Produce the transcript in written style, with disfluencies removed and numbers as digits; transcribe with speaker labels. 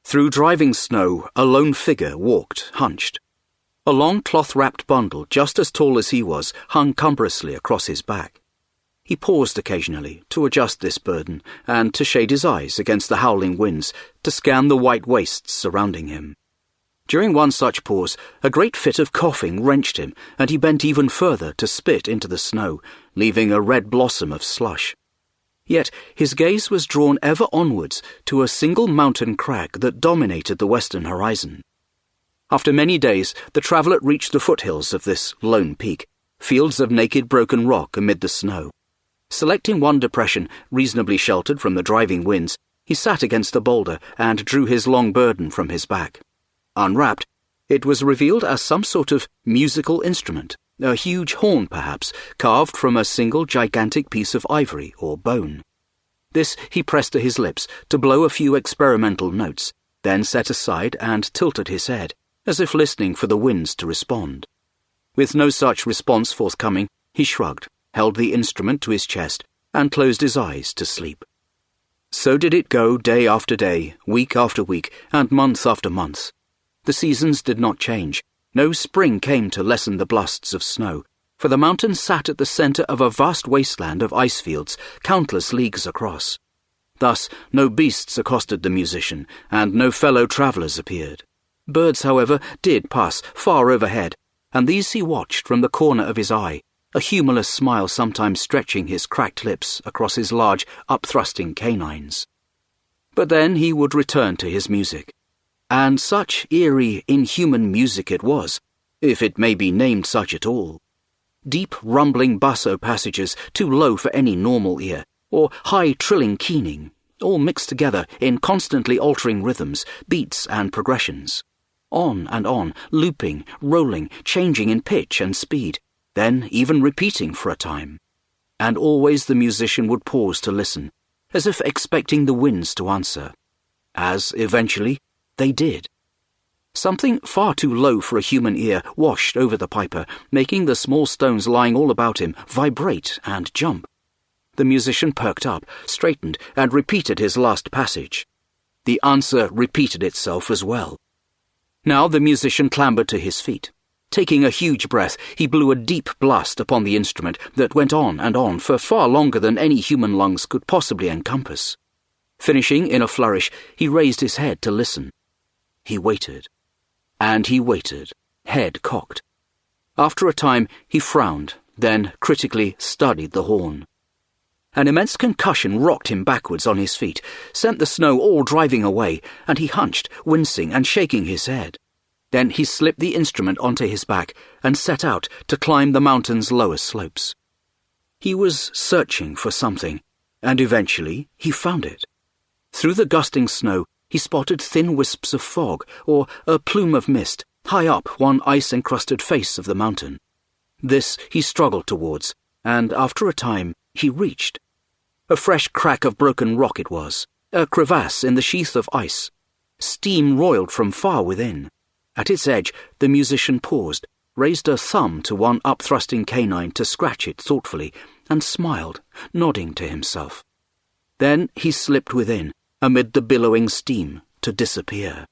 Speaker 1: Through driving snow, a lone figure walked, hunched. A long cloth-wrapped bundle, just as tall as he was, hung cumbrously across his back. He paused occasionally to adjust this burden and to shade his eyes against the howling winds, to scan the white wastes surrounding him. During one such pause, a great fit of coughing wrenched him, and he bent even further to spit into the snow, leaving a red blossom of slush. Yet his gaze was drawn ever onwards to a single mountain crag that dominated the western horizon. After many days, the traveller reached the foothills of this lone peak, fields of naked broken rock amid the snow. Selecting one depression, reasonably sheltered from the driving winds, he sat against a boulder and drew his long burden from his back. Unwrapped, it was revealed as some sort of musical instrument, a huge horn perhaps, carved from a single gigantic piece of ivory or bone. This he pressed to his lips to blow a few experimental notes, then set aside and tilted his head, as if listening for the winds to respond. With no such response forthcoming, he shrugged, held the instrument to his chest, and closed his eyes to sleep. So did it go day after day, week after week, and month after month. The seasons did not change. No spring came to lessen the blasts of snow, for the mountain sat at the centre of a vast wasteland of ice fields, countless leagues across. Thus no beasts accosted the musician, and no fellow travellers appeared. Birds, however, did pass far overhead, and these he watched from the corner of his eye, a humorless smile sometimes stretching his cracked lips across his large, up-thrusting canines. But then he would return to his music. And such eerie, inhuman music it was, if it may be named such at all. Deep, rumbling basso passages too low for any normal ear, or high, trilling keening, all mixed together in constantly altering rhythms, beats and progressions. On and on, looping, rolling, changing in pitch and speed, then even repeating for a time. And always the musician would pause to listen, as if expecting the winds to answer. As, eventually, they did. Something far too low for a human ear washed over the piper, making the small stones lying all about him vibrate and jump. The musician perked up, straightened, and repeated his last passage. The answer repeated itself as well. Now the musician clambered to his feet. Taking a huge breath, he blew a deep blast upon the instrument that went on and on for far longer than any human lungs could possibly encompass. Finishing in a flourish, he raised his head to listen. He waited. And he waited, head cocked. After a time, he frowned, then critically studied the horn. An immense concussion rocked him backwards on his feet, sent the snow all driving away, and he hunched, wincing and shaking his head. Then he slipped the instrument onto his back and set out to climb the mountain's lower slopes. He was searching for something, and eventually he found it. Through the gusting snow, he spotted thin wisps of fog, or a plume of mist, high up one ice-encrusted face of the mountain. This he struggled towards, and after a time he reached. A fresh crack of broken rock it was, a crevasse in the sheath of ice. Steam roiled from far within. At its edge, the musician paused, raised a thumb to one up-thrusting canine to scratch it thoughtfully, and smiled, nodding to himself. Then he slipped within, amid the billowing steam, to disappear.